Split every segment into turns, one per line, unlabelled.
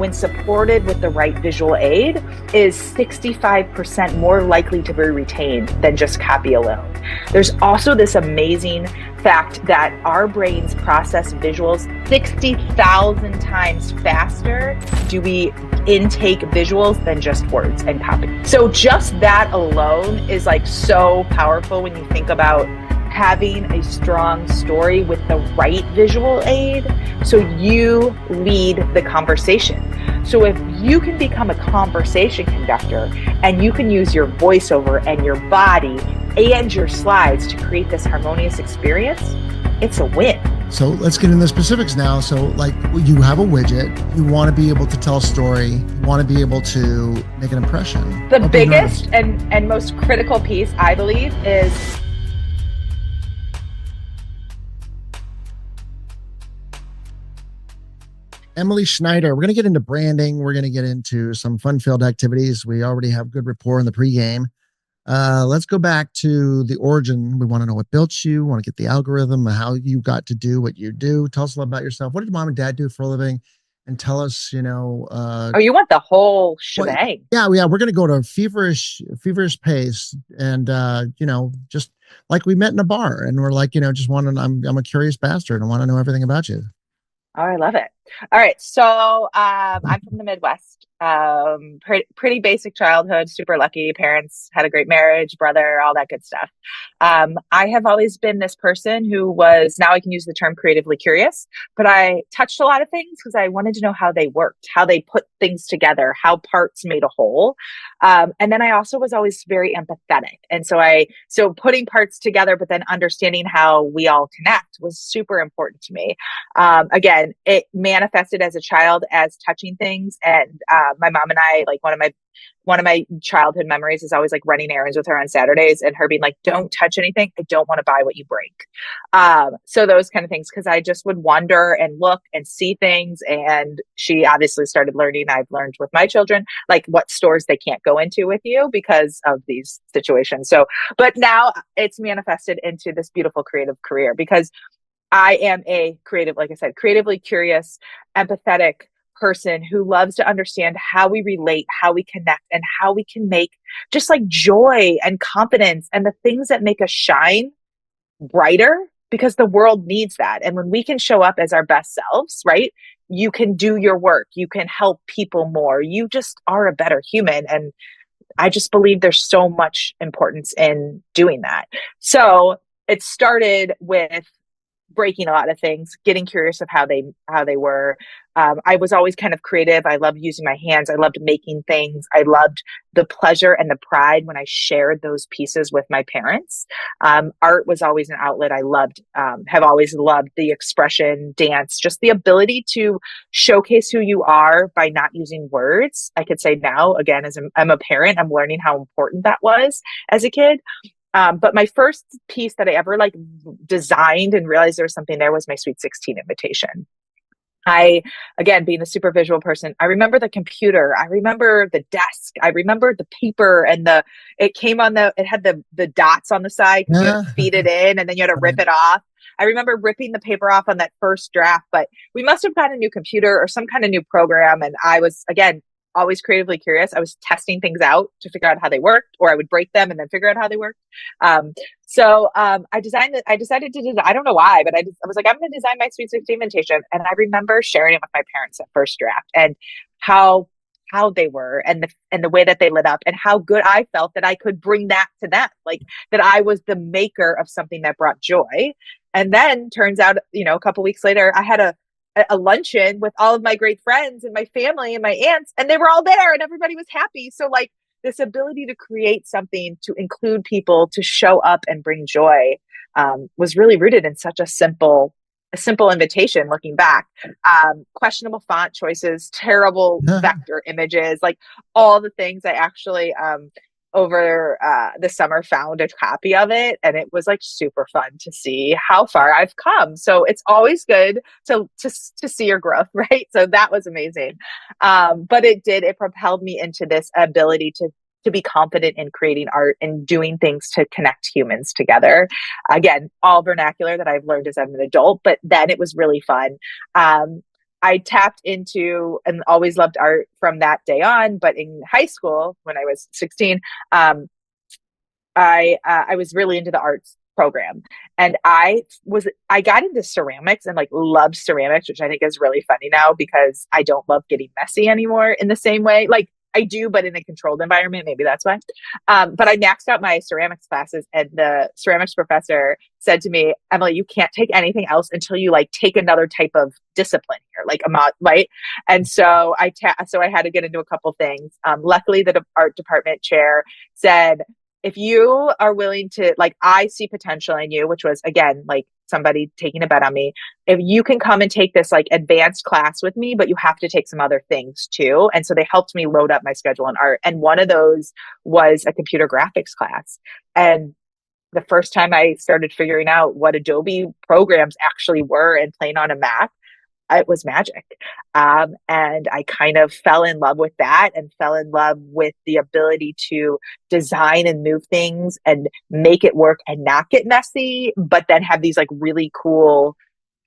when supported with the right visual aid, is 65% more likely to be retained than just copy alone. There's also this amazing fact that our brains process visuals 60,000 times faster do we intake visuals than just words and copy. So just that alone is like so powerful when you think about having a strong story with the right visual aid, so you lead the conversation. So if you can become a conversation conductor and you can use your voiceover and your body and your slides to create this harmonious experience, it's a win.
So let's get into the specifics now. So like you have a widget, you want to be able to tell a story, you want to be able to make an impression.
The biggest and most critical piece, I believe, is
Emily Schnider. We're going to get into branding. We're going to get into some fun-filled activities. We already have good rapport in the pregame. Let's go back to the origin. We want to know what built you. We want to get the algorithm, how you got to do what you do. Tell us a little about yourself. What did mom and dad do for a living? And tell us,
you want the whole shebang.
Yeah. We're going to go to a feverish pace. And, just like we met in a bar and we're like, I'm a curious bastard and want to know everything about you.
Oh, I love it. All right. So I'm from the Midwest. Pretty basic childhood, super lucky parents, had a great marriage, brother, all that good stuff. I have always been this person who was, now I can use the term creatively curious, but I touched a lot of things because I wanted to know how they worked, how they put things together, how parts made a whole. And then I also was always very empathetic. And so putting parts together, but then understanding how we all connect was super important to me. Again, it manifested as a child as touching things. And my mom and I, like one of my childhood memories is always like running errands with her on Saturdays and her being like, don't touch anything. I don't want to buy what you break. So those kind of things, because I just would wonder and look and see things. And she obviously started learning. I've learned with my children, like what stores they can't go into with you because of these situations. So, but now it's manifested into this beautiful creative career because I am a creative, like I said, creatively curious, empathetic person who loves to understand how we relate, how we connect, and how we can make just like joy and confidence and the things that make us shine brighter, because the world needs that. And when we can show up as our best selves, right? You can do your work. You can help people more. You just are a better human. And I just believe there's so much importance in doing that. So it started with breaking a lot of things, getting curious of how they were. I was always kind of creative. I loved using my hands. I loved making things. I loved the pleasure and the pride when I shared those pieces with my parents. Art was always an outlet. I have always loved the expression, dance, just the ability to showcase who you are by not using words. I could say now, again, as I'm a parent, I'm learning how important that was as a kid. But my first piece that I ever designed and realized there was something there was my Sweet 16 invitation. Again, being a super visual person, I remember the computer, I remember the desk, I remember the paper and it had the dots on the side because you had to feed it in and then you had to rip it off. I remember ripping the paper off on that first draft, but we must have gotten a new computer or some kind of new program. And I was, again, always creatively curious. I was testing things out to figure out how they worked, or I would break them and then figure out how they worked. I decided to do that. I don't know why, but I was like, I'm going to design my Sweet 16 invitation. And I remember sharing it with my parents at first draft and how they were and the way that they lit up and how good I felt that I could bring that to them, like that I was the maker of something that brought joy. And then turns out, a couple weeks later, I had a luncheon with all of my great friends and my family and my aunts, and they were all there and everybody was happy. So like this ability to create something, to include people, to show up and bring joy, was really rooted in such a simple invitation looking back. Questionable font choices, terrible vector images, like all the things. I actually, over the summer found a copy of it, and it was like super fun to see how far I've come. So it's always good to see your growth, right? So that was amazing. But it propelled me into this ability to be confident in creating art and doing things to connect humans together. Again, all vernacular that I've learned as I'm an adult, but then it was really fun. I tapped into and always loved art from that day on. But in high school, when I was 16, um, I was really into the arts program, and I got into ceramics and like loved ceramics, which I think is really funny now because I don't love getting messy anymore in the same way. Like I do, but in a controlled environment. Maybe that's why. But I maxed out my ceramics classes, and the ceramics professor said to me, "Emily, you can't take anything else until you like take another type of discipline here, like a mod, right?" And so so I had to get into a couple things. Luckily, the art department chair said, if you are willing to, like, I see potential in you, which was again like somebody taking a bet on me. If you can come and take this like advanced class with me, but you have to take some other things too. And so they helped me load up my schedule in art. And one of those was a computer graphics class. And the first time I started figuring out what Adobe programs actually were and playing on a Mac, it was magic. And I kind of fell in love with that and fell in love with the ability to design and move things and make it work and not get messy, but then have these like really cool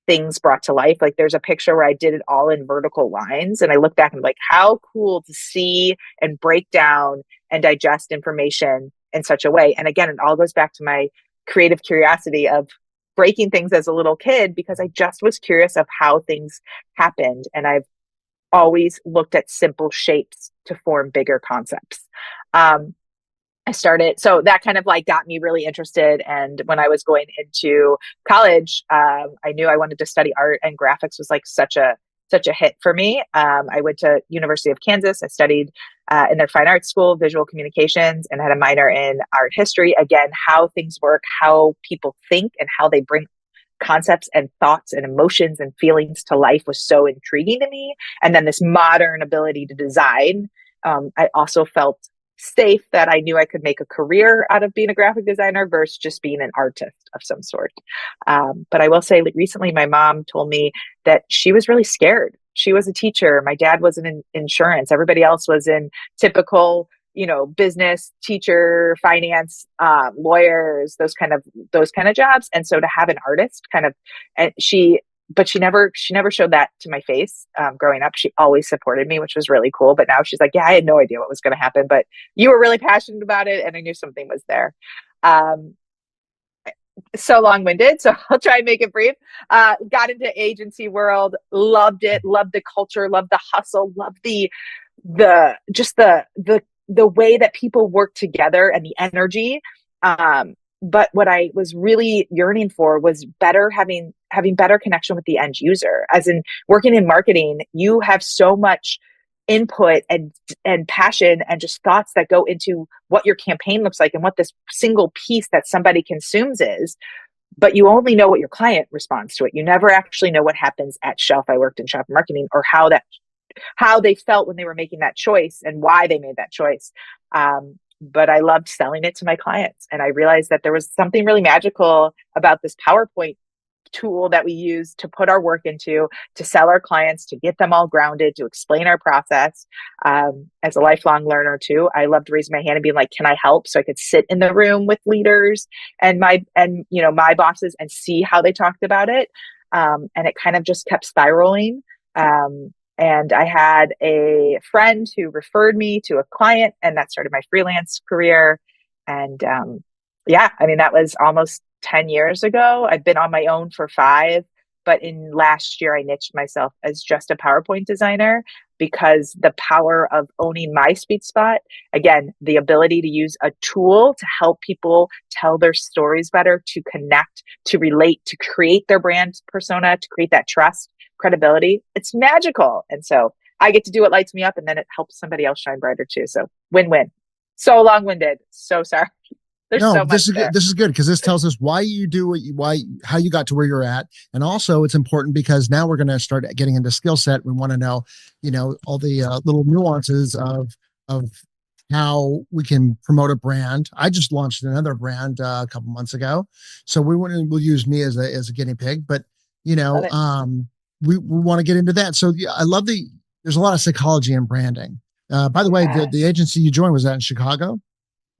things brought to life. Like there's a picture where I did it all in vertical lines. And I look back and I'm like, how cool to see and break down and digest information in such a way. And again, it all goes back to my creative curiosity of breaking things as a little kid because I just was curious of how things happened. And I've always looked at simple shapes to form bigger concepts. So that kind of like got me really interested. And when I was going into college, I knew I wanted to study art, and graphics was like such a hit for me. I went to University of Kansas. I studied in their fine arts school, visual communications, and had a minor in art history. Again, how things work, how people think, and how they bring concepts and thoughts and emotions and feelings to life was so intriguing to me. And then this modern ability to design. I also felt safe that I knew I could make a career out of being a graphic designer versus just being an artist of some sort. But I will say, like, recently, my mom told me that she was really scared. She was a teacher. My dad was in insurance. Everybody else was in typical, business, teacher, finance, lawyers, those kind of jobs. And so to have an artist kind of, and but she never showed that to my face. Growing up, she always supported me, which was really cool. But now she's like, yeah, I had no idea what was going to happen, but you were really passionate about it, and I knew something was there. Um, so long-winded, so I'll try and make it brief. Got into agency world, loved it, loved the culture, loved the hustle, loved the way that people work together and the energy. But what I was really yearning for was having better connection with the end user. As in working in marketing, you have so much input and passion and just thoughts that go into what your campaign looks like and what this single piece that somebody consumes is, but you only know what your client responds to it. You never actually know what happens at shelf. I worked in shop marketing, or how they felt when they were making that choice and why they made that choice. But I loved selling it to my clients. And I realized that there was something really magical about this PowerPoint tool that we use to put our work into, to sell our clients, to get them all grounded, to explain our process. As a lifelong learner too, I loved raising my hand and being like, can I help? So I could sit in the room with leaders and my bosses and see how they talked about it. And it kind of just kept spiraling. And I had a friend who referred me to a client, and that started my freelance career. And that was almost 10 years ago. I've been on my own for 5, but in last year, I niched myself as just a PowerPoint designer because the power of owning my sweet spot, again, the ability to use a tool to help people tell their stories better, to connect, to relate, to create their brand persona, to create that trust, credibility, it's magical. And so I get to do what lights me up, and then it helps somebody else shine brighter too. So win-win. So long-winded. So sorry. There's
No,
so much
this is good.
there.
This is good because this tells us why you do how you got to where you're at. And also it's important because now we're going to start getting into skill set. We want to know, all the little nuances of how we can promote a brand. I just launched another brand a couple months ago. So we'll use me as a guinea pig, but
Love it.
we want to get into that. So yeah, there's a lot of psychology in branding. By the way, the
Yes.
agency you joined, was that in Chicago?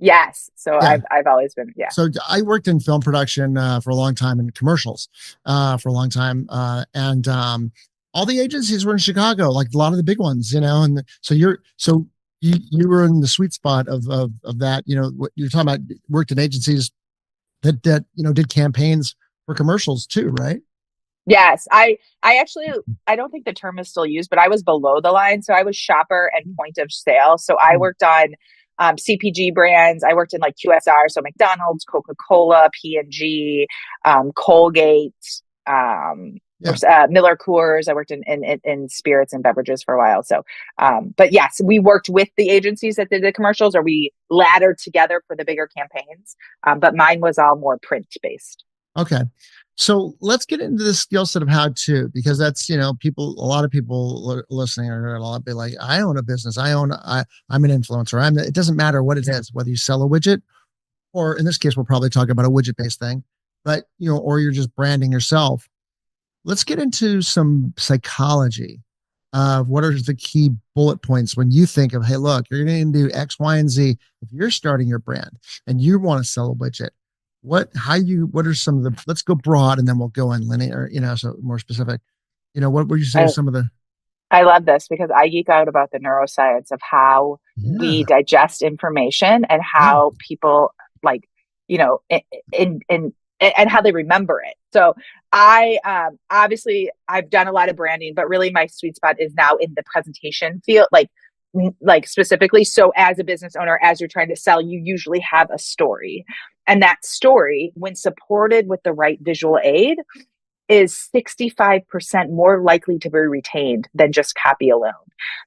Yes. So
Yeah.
I've always been, yeah.
So I worked in film production for a long time, and commercials for a long time, and all the agencies were in Chicago, like a lot of the big ones, and so you were in the sweet spot of that. What you're talking about, worked in agencies that did campaigns for commercials too, right?
Yes, I actually I don't think the term is still used, but I was below the line, so I was shopper and point of sale. So I worked on CPG brands. I worked in like QSR, so McDonald's, Coca-Cola, P&G, Colgate, um,
Yeah.
Miller Coors. I worked in spirits and beverages for a while. So, but yes, we worked with the agencies that did the commercials, or we laddered together for the bigger campaigns. But mine was all more print based.
Okay. So let's get into the skill set of how to, because that's, a lot of people listening are going to be like, I own a business. I'm an influencer. It doesn't matter what it is, whether you sell a widget, or in this case, we'll probably talk about a widget based thing, but, or you're just branding yourself. Let's get into some psychology of what are the key bullet points when you think of, hey, look, you're going to do X, Y, and Z. If you're starting your brand and you want to sell a widget, what are some of the, let's go broad and then we'll go in linear, so more specific. What would you say are
I,
some of the,
I love this because I geek out about the neuroscience of how we
yeah,
digest information and
yeah,
how people like, and how they remember it. So I obviously I've done a lot of branding, but really my sweet spot is now in the presentation field, like specifically. So as a business owner, as you're trying to sell, you usually have a story. And that story, when supported with the right visual aid, is 65% more likely to be retained than just copy alone.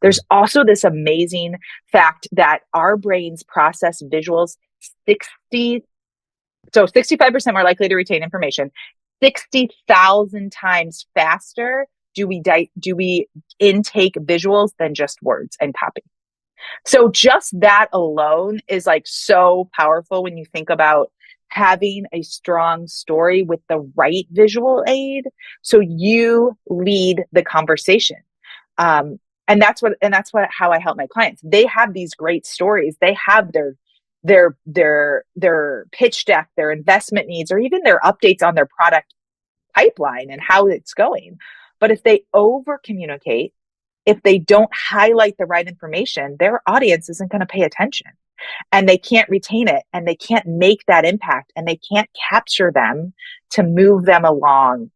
There's also this amazing fact that our brains process visuals 60 so 65% more likely to retain information, 60,000 times faster do we intake visuals than just words and copy. So just that alone is like so powerful when you think about having a strong story with the right visual aid. So you lead the conversation. Um, and that's what how I help my clients. They have these great stories. They have their pitch deck, their investment needs, or even their updates on their product pipeline and how it's going. But if they over communicate, if they don't highlight the right information, their audience isn't going to pay attention and they can't retain it and they can't make that impact and they can't capture them to move them along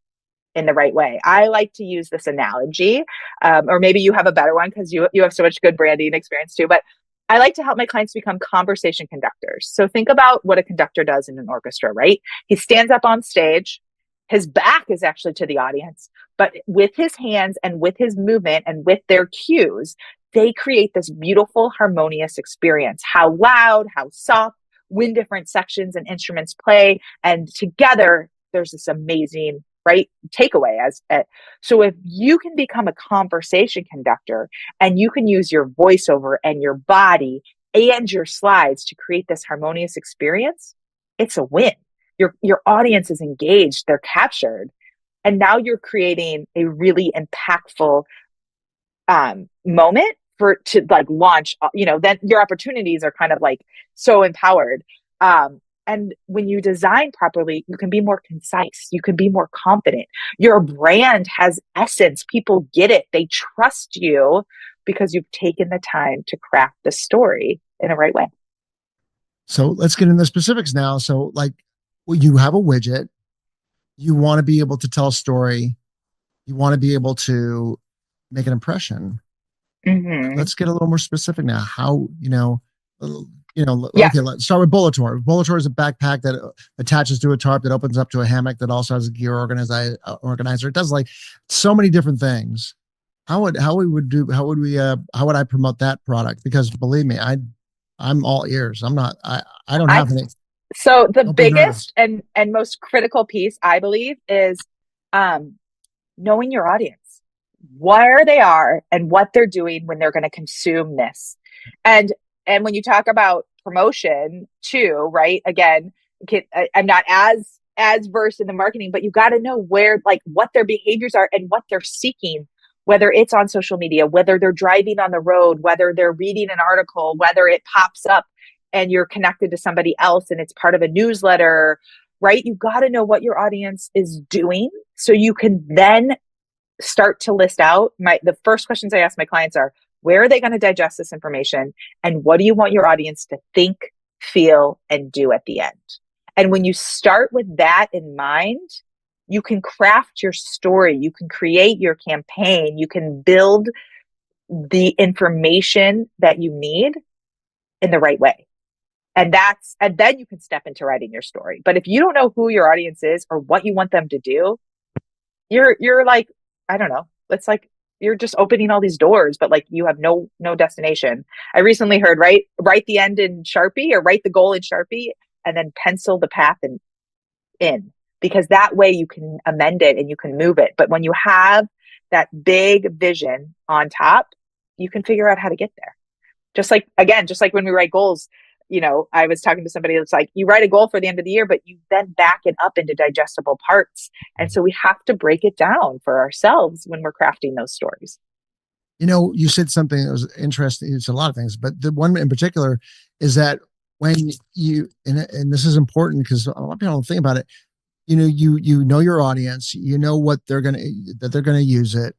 in the right way. I like to use this analogy, or maybe you have a better one because you have so much good branding experience too. But I like to help my clients become conversation conductors. So think about what a conductor does in an orchestra, right? He stands up on stage. His back is actually to the audience, but with his hands and with his movement and with their cues, they create this beautiful, harmonious experience. How loud, how soft, when different sections and instruments play, and together there's this amazing right takeaway so if you can become a conversation conductor and you can use your voiceover and your body and your slides to create this harmonious experience, it's a win. Your audience is engaged, they're captured, and now you're creating a really impactful moment for to like launch, then your opportunities are kind of like so empowered. And when you design properly, you can be more concise, you can be more confident. Your brand has essence, people get it, they trust you because you've taken the time to craft the story in the right way.
so let's get into the specifics now. So like, well, you have a widget, you want to be able to tell a story, you want to be able to make an impression.
Mm-hmm.
Let's get a little more specific now. How,
Yeah.
okay, let's start with Bulletor. Bulletor is a backpack that attaches to a tarp that opens up to a hammock that also has a gear organizer. It does like so many different things. How would I promote that product? Because believe me, I'm all ears. I don't
I
have any.
So the
Don't be nervous.
biggest and most critical piece, I believe, is um, knowing your audience, where they are, and what they're doing when they're going to consume this. And and when you talk about promotion too, right? Again, I'm not as versed in the marketing, but you got to know where, like, what their behaviors are and what they're seeking. Whether it's on social media, whether they're driving on the road, whether they're reading an article, whether it pops up and you're connected to somebody else and it's part of a newsletter, right? You got to know what your audience is doing so you can then start to list out the first questions I ask my clients are, where are they going to digest this information? And what do you want your audience to think, feel, and do at the end? And when you start with that in mind, you can craft your story, you can create your campaign, you can build the information that you need in the right way. And then you can step into writing your story. But if you don't know who your audience is or what you want them to do, you're like, I don't know. It's like you're just opening all these doors, but like you have no destination. I recently heard write the end in Sharpie, or write the goal in Sharpie, and then pencil the path in, because that way you can amend it and you can move it. But when you have that big vision on top, you can figure out how to get there. Just like when we write goals, I was talking to somebody that's like, you write a goal for the end of the year, but you then back it up into digestible parts. And so we have to break it down for ourselves when we're crafting those stories.
You said something that was interesting. It's a lot of things, but the one in particular is that when and this is important because a lot of people don't think about it. You know your audience, you know what that they're gonna use it,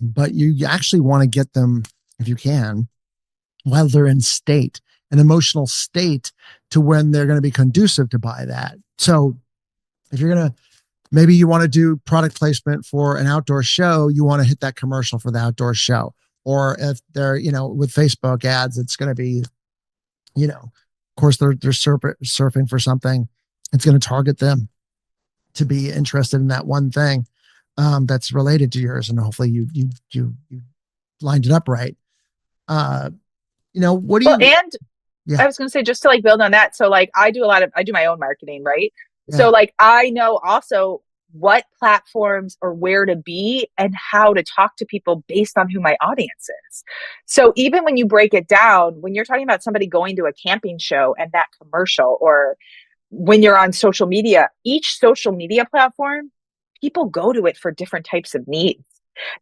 but you actually want to get them, if you can, while they're in an emotional state, to when they're going to be conducive to buy that. So if you're going to, maybe you want to do product placement for an outdoor show, you want to hit that commercial for the outdoor show. Or if they're, with Facebook ads, it's going to be, of course they're surfing for something. It's going to target them to be interested in that one thing that's related to yours. And hopefully you lined it up right. What do
Well,
you,
and
yeah,
I was going to say, just to like build on that. So like I do my own marketing, right?
yeah.
So like I know also what platforms or where to be and how to talk to people based on who my audience is. So even when you break it down, when you're talking about somebody going to a camping show and that commercial, or when you're on social media, each social media platform, people go to it for different types of needs.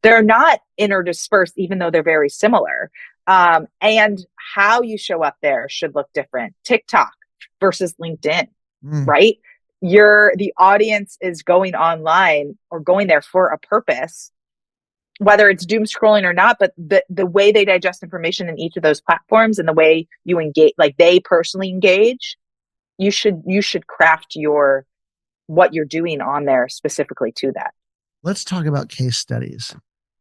They're not interdispersed, even though they're very similar. And how you show up there should look different. TikTok versus LinkedIn,
Mm.
right? The audience is going online or going there for a purpose, whether it's doom scrolling or not, but the way they digest information in each of those platforms and the way you engage, like they personally engage, you should craft what you're doing on there specifically to that.
Let's talk about case studies.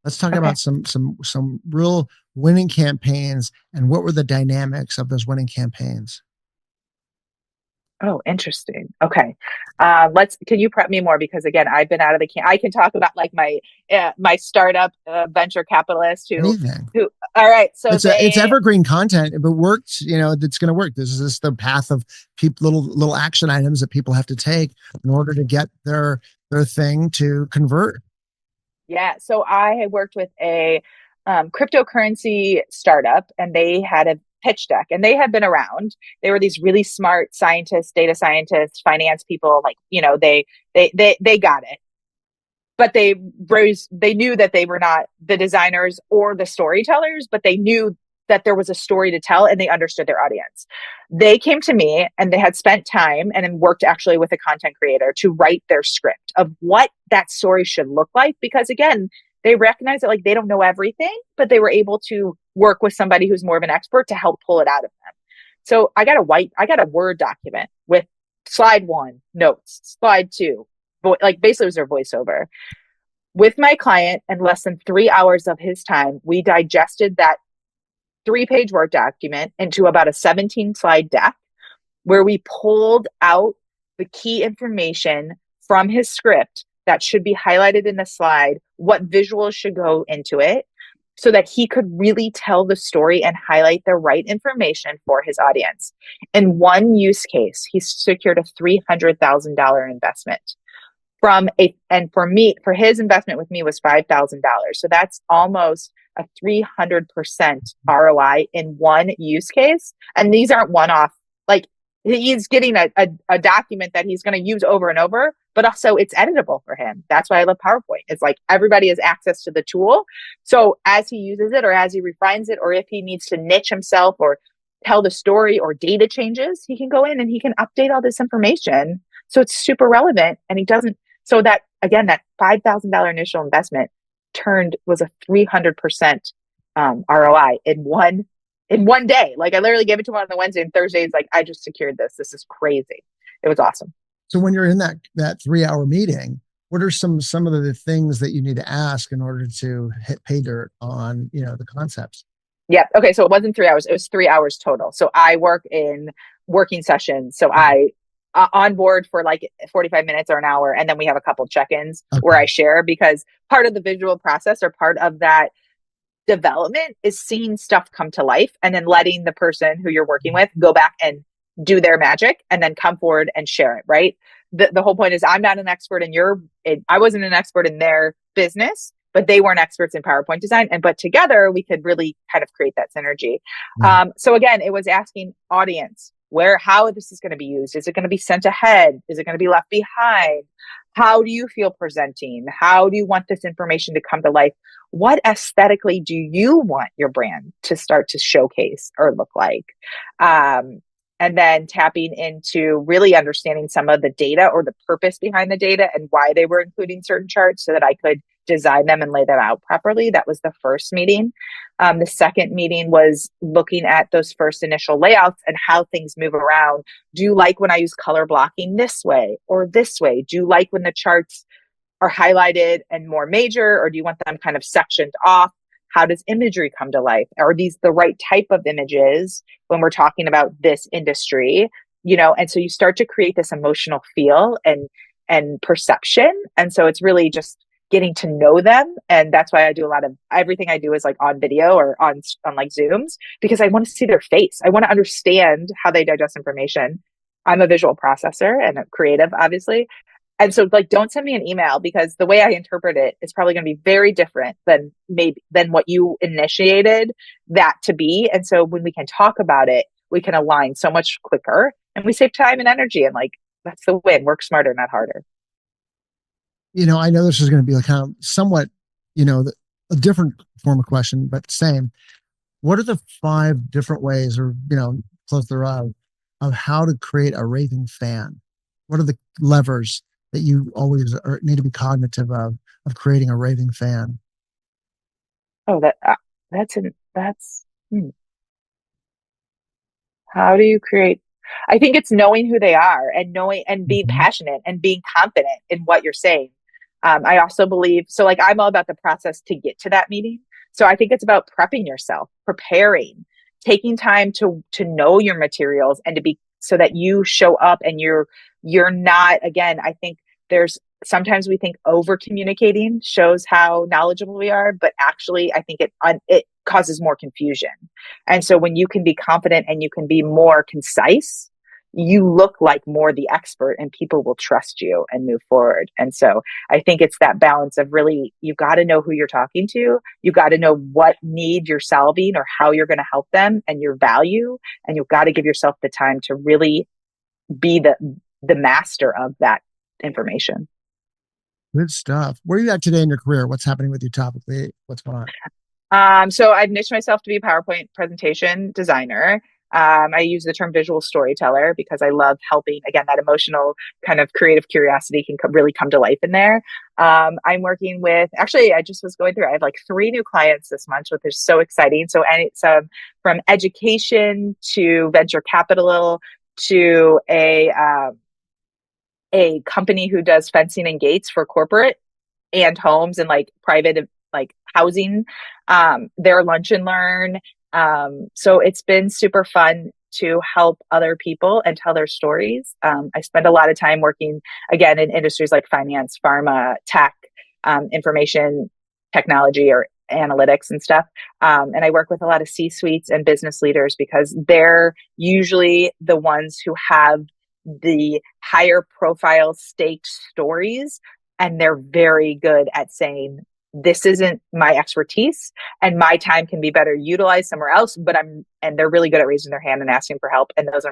Let's talk
Okay.
about some real winning campaigns and what were the dynamics of those winning campaigns.
Oh, interesting. Okay. Can you prep me more? Because again, I've been out of I can talk about like my startup venture capitalist
Anything.
all right. So
It's evergreen content. If it works, that's going to work. This is the path of people, little action items that people have to take in order to get their thing to convert.
yeah. So I had worked with a cryptocurrency startup, and they had a pitch deck, and they had been around. They were these really smart scientists, data scientists, finance people. Like, they got it, but they knew that they were not the designers or the storytellers, but they knew that there was a story to tell, and they understood their audience. They came to me, and they had spent time and then worked actually with a content creator to write their script of what that story should look like. Because again, they recognize that like they don't know everything, but they were able to work with somebody who's more of an expert to help pull it out of them. So I got a Word document with slide 1 notes, slide 2, like basically it was their voiceover. With my client, in less than 3 hours of his time, we digested that 3-page Word document into about a 17-slide deck, where we pulled out the key information from his script that should be highlighted in the slide, what visuals should go into it, so that he could really tell the story and highlight the right information for his audience. In one use case, he secured a $300,000 investment for his investment with me was $5,000. So that's almost a 300% ROI in one use case. And these aren't one-off, like he's getting a document that he's going to use over and over, but also it's editable for him. That's why I love PowerPoint. It's like everybody has access to the tool. So as he uses it, or as he refines it, or if he needs to niche himself or tell the story, or data changes, he can go in and he can update all this information. So it's super relevant, and he doesn't. So that, again, that $5,000 initial investment turned was a 300% ROI in one day. Like I literally gave it to him on the Wednesday, and Thursday is like, I just secured this. This is crazy. It was awesome.
So when you're in that 3 hour meeting, what are some of the things that you need to ask in order to hit pay dirt on, the concepts?
Yeah. Okay. So it wasn't 3 hours. It was 3 hours total. So I work in working sessions. So I on board for like 45 minutes or an hour. And then we have a couple check-ins where
Okay.
I share, because part of the visual process or part of that development is seeing stuff come to life and then letting the person who you're working with go back and do their magic and then come forward and share it. Right. The whole point is I'm not an expert in I wasn't an expert in their business, but they weren't experts in PowerPoint design. But together we could really kind of create that synergy.
Yeah.
So again, it was asking audience how this is going to be used. Is it going to be sent ahead? Is it going to be left behind? How do you feel presenting? How do you want this information to come to life? What aesthetically do you want your brand to start to showcase or look like? And then tapping into really understanding some of the data or the purpose behind the data and why they were including certain charts so that I could design them and lay them out properly. That was the first meeting. The second meeting was looking at those first initial layouts and how things move around. Do you like when I use color blocking this way or this way? Do you like when the charts are highlighted and more major, or do you want them kind of sectioned off? How does imagery come to life? Are these the right type of images when we're talking about this industry? And so you start to create this emotional feel and perception. And so it's really just getting to know them. And that's why I do a lot of everything I do is like on video or on like Zooms, because I want to see their face. I want to understand how they digest information. I'm a visual processor and a creative, obviously. And so like don't send me an email, because the way I interpret it is probably going to be very different than what you initiated that to be. And so when we can talk about it, we can align so much quicker and we save time and energy, and like that's the win. Work smarter, not harder.
I know this is going to be like kind of somewhat, a different form of question, but same. What are the 5 different ways, or close thereof, of how to create a raving fan? What are the levers that you always need to be cognitive of creating a raving fan?
Oh, that's how do you create? I think it's knowing who they are and knowing and being
Mhm.
passionate and being confident in what you're saying. I also believe so. Like I'm all about the process to get to that meeting. So I think it's about prepping yourself, preparing, taking time to know your materials and to be so that you show up and you're not. Again, I think there's sometimes we think over communicating shows how knowledgeable we are, but actually I think it causes more confusion. And so when you can be confident and you can be more concise, you look like more the expert and people will trust you and move forward. And so I think it's that balance of really, you got to know who you're talking to. You got to know what need you're solving or how you're going to help them and your value. And you've got to give yourself the time to really be the master of that information.
Good stuff. Where are you at today in your career? What's happening with you topically? What's going on?
So I've niched myself to be a PowerPoint presentation designer. I use the term visual storyteller because I love helping, again, that emotional kind of creative curiosity can really come to life in there. I'm working with, actually, I just was going through, I have like 3 new clients this month, which is so exciting. So, and it's from education to venture capital to a company who does fencing and gates for corporate and homes and like private like housing, their lunch and learn. So it's been super fun to help other people and tell their stories. I spend a lot of time working again in industries like finance, pharma, tech, information technology or analytics and stuff. And I work with a lot of C-suites and business leaders because they're usually the ones who have the higher profile staked stories, and they're very good at saying this isn't my expertise and my time can be better utilized somewhere else, and they're really good at raising their hand and asking for help. And those are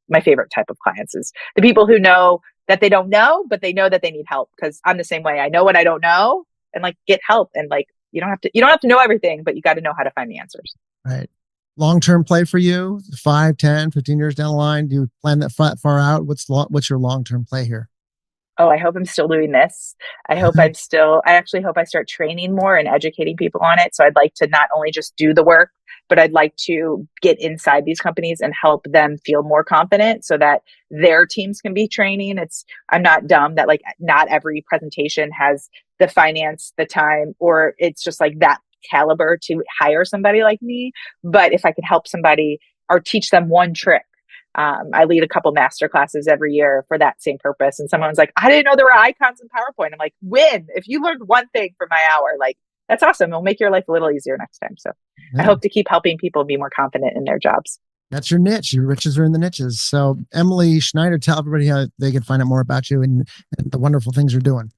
my favorite type of clients is the people who know that they don't know, but they know that they need help. Cause I'm the same way. I know what I don't know and like get help. And like, you don't have to know everything, but you got to know how to find the answers.
Right. Long-term play for you, 5, 10, 15 years down the line. Do you plan that far out? What's your long-term play here?
oh, I hope I'm still doing this. I actually hope I start training more and educating people on it. So I'd like to not only just do the work, but I'd like to get inside these companies and help them feel more confident so that their teams can be training. I'm not dumb that like not every presentation has the finance, the time, or it's just like that caliber to hire somebody like me. But if I could help somebody or teach them one trick, I lead a couple master classes every year for that same purpose. And someone's like, I didn't know there were icons in PowerPoint. I'm like, win. If you learned one thing from my hour, like that's awesome. It'll make your life a little easier next time. So I
Yeah.
hope to keep helping people be more confident in their jobs.
That's your niche. Your riches are in the niches. So, Emily Schneider, tell everybody how they can find out more about you and the wonderful things you're doing.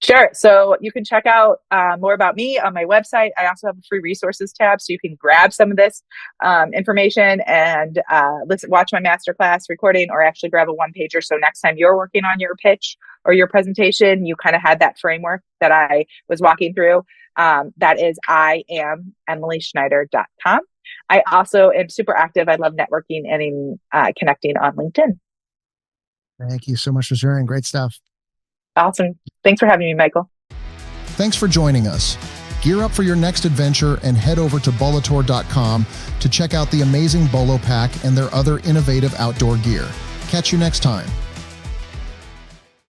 Sure. So you can check out more about me on my website. I also have a free resources tab, so you can grab some of this information and watch my masterclass recording, or actually grab a one pager. So next time you're working on your pitch or your presentation, you kind of had that framework that I was walking through. That is IamEmilySchneider.com. I also am super active. I love networking and connecting on LinkedIn.
Thank you so much for sharing. Great stuff.
Awesome. Thanks for having me, Michael.
Thanks for joining us. Gear up for your next adventure and head over to bolotour.com to check out the amazing Bolo Pack and their other innovative outdoor gear. Catch you next time.